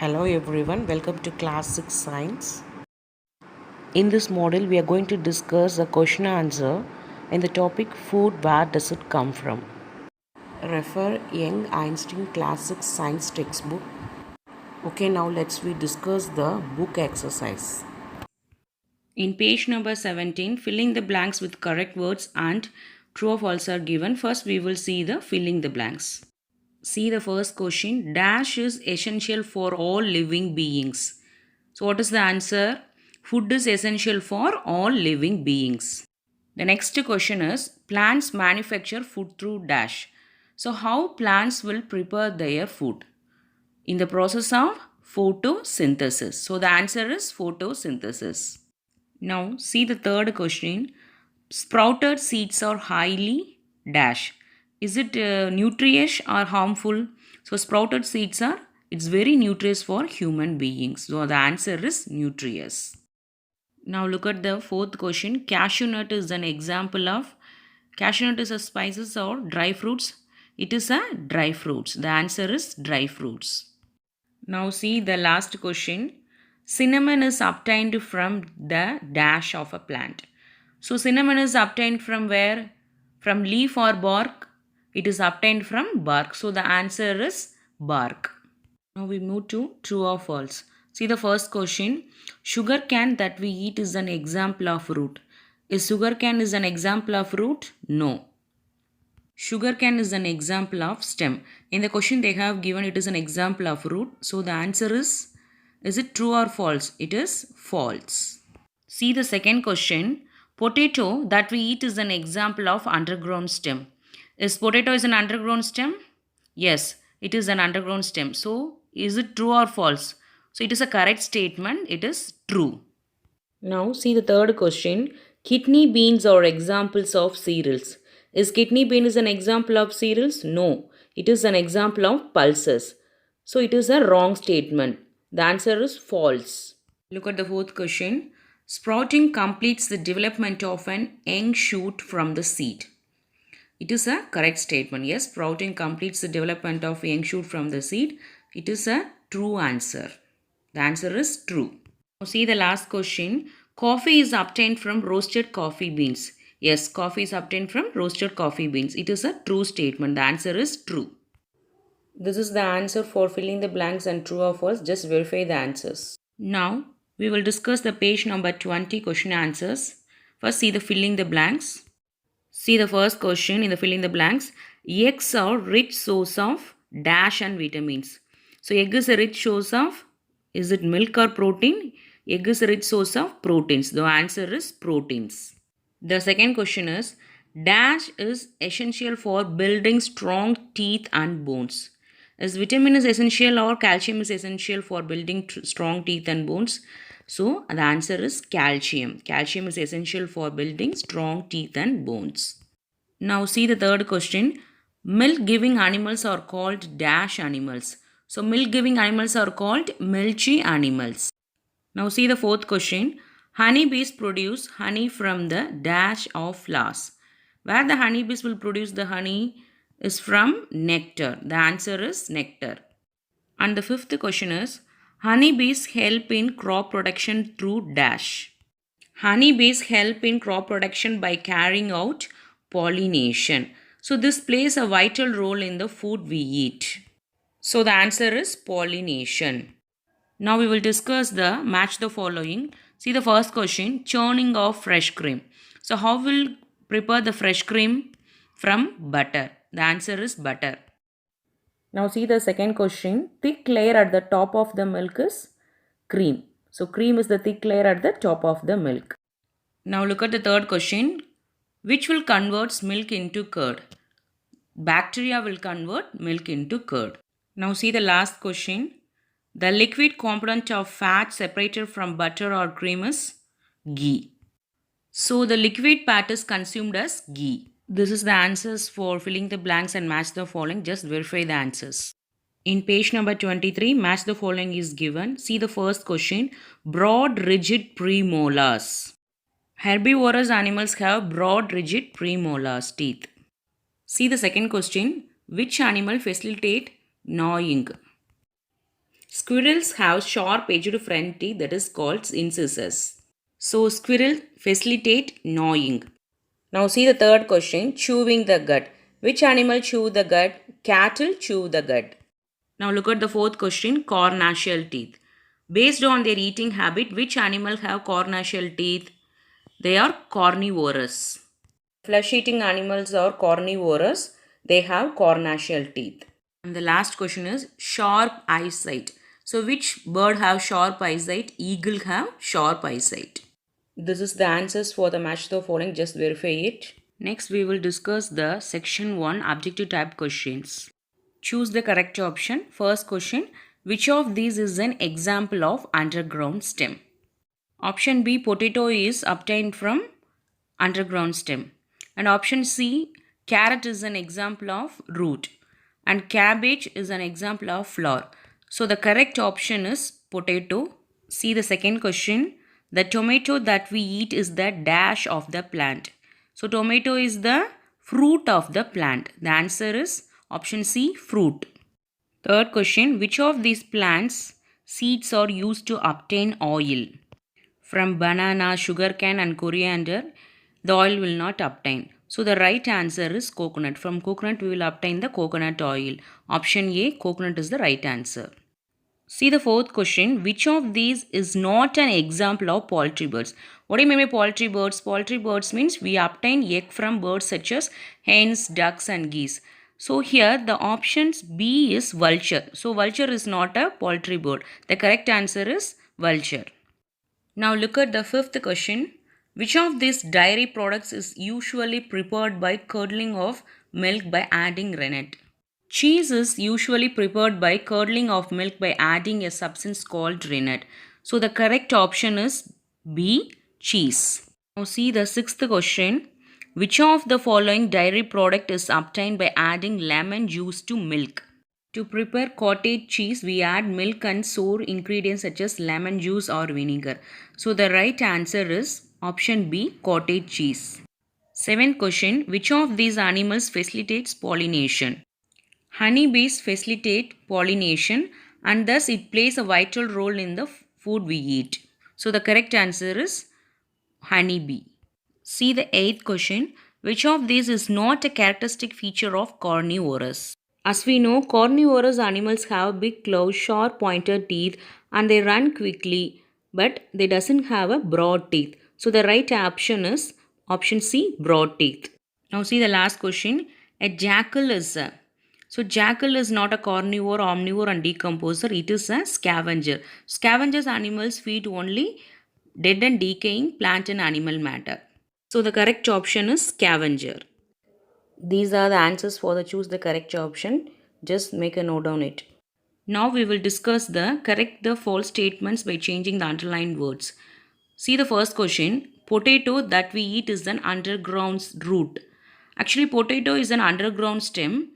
Hello everyone, welcome to class 6 science. In this module we are going to discuss the question answer in the topic food, where does it come from? Refer Young Einstein class 6 science textbook. Okay, now let's we discuss the book exercise. In page number 17, filling the blanks with correct words and true or false are given. First we will see the filling the blanks. See the first question. Dash is essential for all living beings. So what is the answer? Food is essential for all living beings. The next question is plants manufacture food through dash. So how plants will prepare their food? In the process of photosynthesis. So the answer is photosynthesis. Now see the third question. Sprouted seeds are highly dash. Is it nutritious or harmful? So sprouted seeds are, it's very nutritious for human beings. So the answer is nutritious. Now look at the fourth question. Cashew nut is an example of, cashew nut is a spices or dry fruits. It is a dry fruits. The answer is dry fruits. Now see the last question. Cinnamon is obtained from the dash of a plant. So cinnamon is obtained from where? From leaf or bark? It is obtained from bark. So the answer is bark. Now we move to true or false. See the first question. Sugar cane that we eat is an example of fruit. Is sugar cane is an example of fruit? No. Sugar cane is an example of stem. In the question they have given it is an example of root. So the answer is it true or false? It is false. See the second question. Potato that we eat is an example of underground stem. Is potato is an underground stem? Yes, it is an underground stem. So is it true or false? So it is a correct statement. It is true. Now see the third question. Kidney beans are examples of cereals. Is kidney bean is an example of cereals? No. It is an example of pulses. So it is a wrong statement. The answer is false. Look at the fourth question. Sprouting completes the development of an young shoot from the seed. It is a correct statement. Yes, sprouting completes the development of a young shoot from the seed. It is a true answer. The answer is true. Now see the last question. Coffee is obtained from roasted coffee beans. Yes, coffee is obtained from roasted coffee beans. It is a true statement. The answer is true. This is the answer for filling the blanks and true or false. Just verify the answers. Now we will discuss the page number 20 question answers. First see the filling the blanks. See the first question in the filling the blanks. Eggs are rich source of dash and vitamins. So egg is a rich source of, is it milk or protein? Egg is a rich source of proteins. The answer is proteins. The second question is dash is essential for building strong teeth and bones. Is vitamin is essential or calcium is essential for building strong teeth and bones? So the answer is calcium. Calcium is essential for building strong teeth and bones. Now see the third question. Milk giving animals are called dash animals. So milk giving animals are called milky animals. Now see the fourth question. Honeybees produce honey from the dash of flowers. Where the honeybees will produce the honey is from nectar. The answer is nectar. And the fifth question is, honeybees help in crop production through dash. Honeybees help in crop production by carrying out pollination. So this plays a vital role in the food we eat. So the answer is pollination. Now we will discuss the match the following. See the first question, churning of fresh cream. So how will prepare the fresh cream? From butter. The answer is butter. Now see the second question. Thick layer at the top of the milk is cream. So cream is the thick layer at the top of the milk. Now look at the third question. Which will convert milk into curd? Bacteria will convert milk into curd. Now see the last question. The liquid component of fat separated from butter or cream is ghee. So the liquid part is consumed as ghee. This is the answers for filling the blanks and match the following. Just verify the answers. In page number 23, match the following is given. See the first question. Broad rigid premolars. Herbivorous animals have broad rigid premolars teeth. See the second question. Which animal facilitate gnawing? Squirrels have sharp-edged front teeth that is called incisors. So squirrel facilitate gnawing. Now see the third question, chewing the gut. Which animal chew the gut? Cattle chew the gut. Now look at the fourth question, carnassial teeth. Based on their eating habit, which animal have carnassial teeth? They are carnivorous. Flesh-eating animals are carnivorous. They have carnassial teeth. And the last question is sharp eyesight. So which bird have sharp eyesight? Eagle have sharp eyesight. This is the answers for the match the following. Just verify it. Next we will discuss the section 1 objective type questions. Choose the correct option. First question, which of these is an example of underground stem? Option B, potato is obtained from underground stem. And option C, carrot is an example of root. And cabbage is an example of flower. So the correct option is potato. See the second question. The tomato that we eat is the dash of the plant. So tomato is the fruit of the plant. The answer is option C, fruit. Third question, which of these plants seeds are used to obtain oil? From banana, sugarcane and coriander, the oil will not obtain. So the right answer is coconut. From coconut we will obtain the coconut oil. Option A, coconut is the right answer. See the fourth question, which of these is not an example of poultry birds? What do you mean by poultry birds? Poultry birds means we obtain egg from birds such as hens, ducks and geese. So here the options B is vulture. So vulture is not a poultry bird. The correct answer is vulture. Now look at the fifth question. Which of these dairy products is usually prepared by curdling of milk by adding rennet? Cheese is usually prepared by curdling of milk by adding a substance called rennet. So the correct option is B, cheese. Now see the sixth question. Which of the following dairy product is obtained by adding lemon juice to milk? To prepare cottage cheese, we add milk and sour ingredients such as lemon juice or vinegar. So the right answer is option B, cottage cheese. Seventh question, which of these animals facilitates pollination? Honeybees facilitate pollination and thus it plays a vital role in the food we eat. So the correct answer is honeybee. See the eighth question, which of these is not a characteristic feature of carnivorous? As we know, carnivorous animals have big claws, sharp pointed teeth and they run quickly, but they doesn't have a broad teeth. So the right option is option C, broad teeth. Now see the last question. A jackal is a jackal is not a carnivore, omnivore and decomposer. It is a scavenger. Scavengers animals feed only dead and decaying plant and animal matter. So the correct option is scavenger. These are the answers for the choose the correct option. Just make a note on it. Now we will discuss the correct the false statements by changing the underlined words. See the first question. Potato that we eat is an underground root. Actually, potato is an underground stem,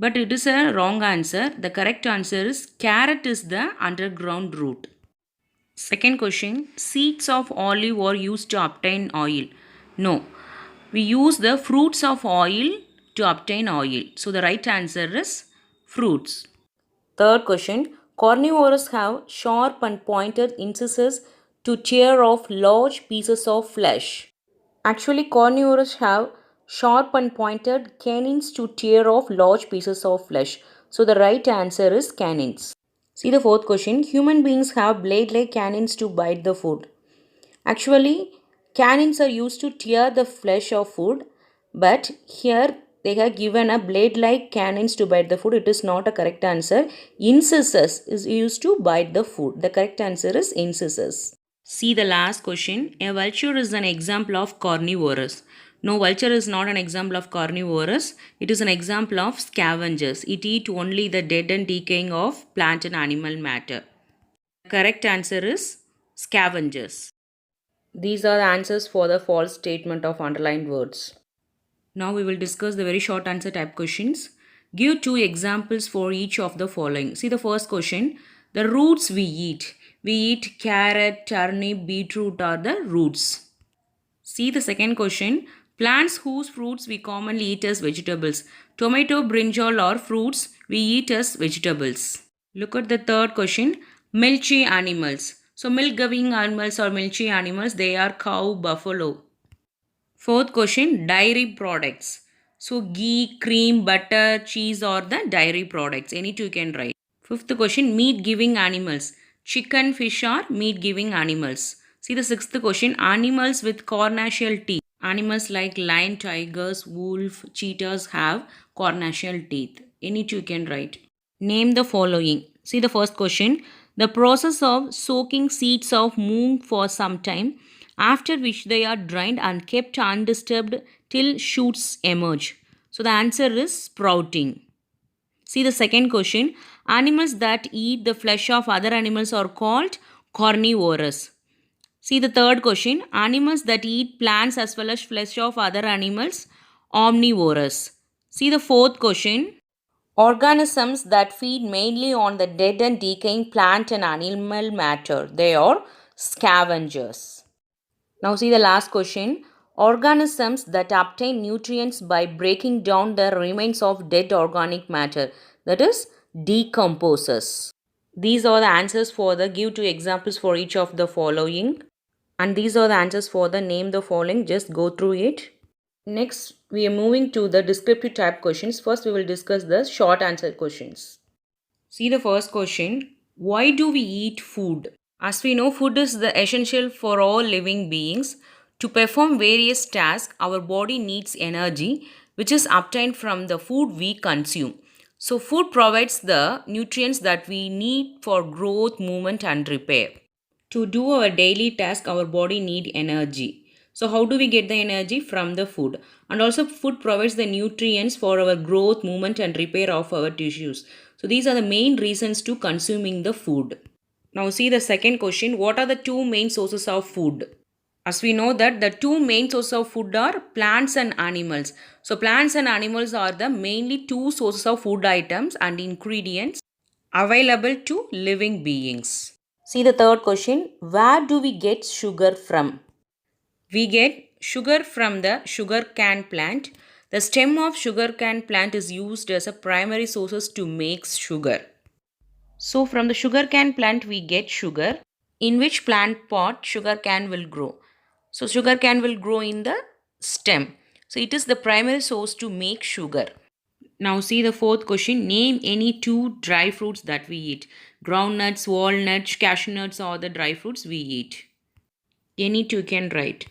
but it is a wrong answer. The correct answer is carrot is the underground root. Second question. Seeds of olive are used to obtain oil. No. We use the fruits of oil to obtain oil. So the right answer is fruits. Third question. Carnivores have sharp and pointed incisors to tear off large pieces of flesh. Actually, carnivores have sharp and pointed canines to tear off large pieces of flesh. So the right answer is canines. See the fourth question. Human beings have blade-like canines to bite the food. Actually, canines are used to tear the flesh of food, but here they have given a blade-like canines to bite the food. It is not a correct answer. Incisors is used to bite the food. The correct answer is incisors. See the last question. A vulture is an example of carnivorous. No, vulture is not an example of carnivorous. It is an example of scavengers. It eats only the dead and decaying of plant and animal matter. The correct answer is scavengers. These are the answers for the false statement of underlined words. Now we will discuss the very short answer type questions. Give 2 examples for each of the following. See the first question. The roots we eat. We eat carrot, turnip, beetroot are the roots. See the second question. Plants whose fruits we commonly eat as vegetables. Tomato, brinjal are fruits we eat as vegetables. Look at the third question. Milky animals. So milk giving animals or milky animals, they are cow, buffalo. Fourth question, dairy products. So ghee, cream, butter, cheese or the dairy products. Any two you can write. Fifth question, meat giving animals. Chicken, fish or meat giving animals. See the sixth question, animals with cornacial teeth. Animals like lion, tigers, wolf, cheetahs have cornacial teeth. Any two you can write. Name the following. See the first question. The process of soaking seeds of moong for some time, after which they are dried and kept undisturbed till shoots emerge. So the answer is sprouting. See the second question. Animals that eat the flesh of other animals are called carnivorous. See the third question. Animals that eat plants as well as flesh of other animals, omnivorous. See the fourth question. Organisms that feed mainly on the dead and decaying plant and animal matter. They are scavengers. Now see the last question. Organisms that obtain nutrients by breaking down the remains of dead organic matter. That is decomposers. These are the answers for the give two examples for each of the following. And these are the answers for the name the following. Just go through it. Next, we are moving to the descriptive type questions. First, we will discuss the short answer questions. See the first question. Why do we eat food? As we know, food is the essential for all living beings. To perform various tasks, our body needs energy, which is obtained from the food we consume. So, food provides the nutrients that we need for growth, movement, and repair. To do our daily task, our body need energy. So how do we get the energy? From the food. And also food provides the nutrients for our growth, movement and repair of our tissues. So these are the main reasons to consuming the food. Now see the second question. What are the two main sources of food? As we know that the two main sources of food are plants and animals. So plants and animals are the mainly two sources of food items and ingredients available to living beings. See the third question. Where do we get sugar from? We get sugar from the sugar cane plant. The stem of sugar cane plant is used as a primary source to make sugar. So from the sugar cane plant we get sugar. In which plant pot sugar cane will grow? So sugar cane will grow in the stem. So it is the primary source to make sugar. Now see the fourth question. Name any two dry fruits that we eat. Groundnuts, walnuts, cashew nuts are the dry fruits we eat. Any two can write.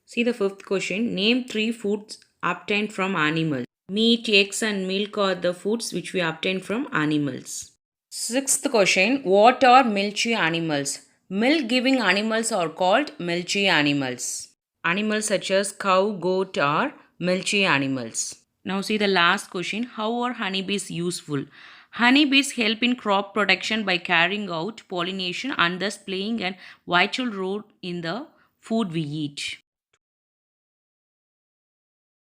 See the fifth question. Name three foods obtained from animals. Meat, eggs and milk are the foods which we obtain from animals. Sixth question. What are milky animals? Milk giving animals are called milky animals. Animals such as cow, goat are milky animals. Now see the last question. How are honeybees useful? Honeybees help in crop protection by carrying out pollination and thus playing a vital role in the food we eat.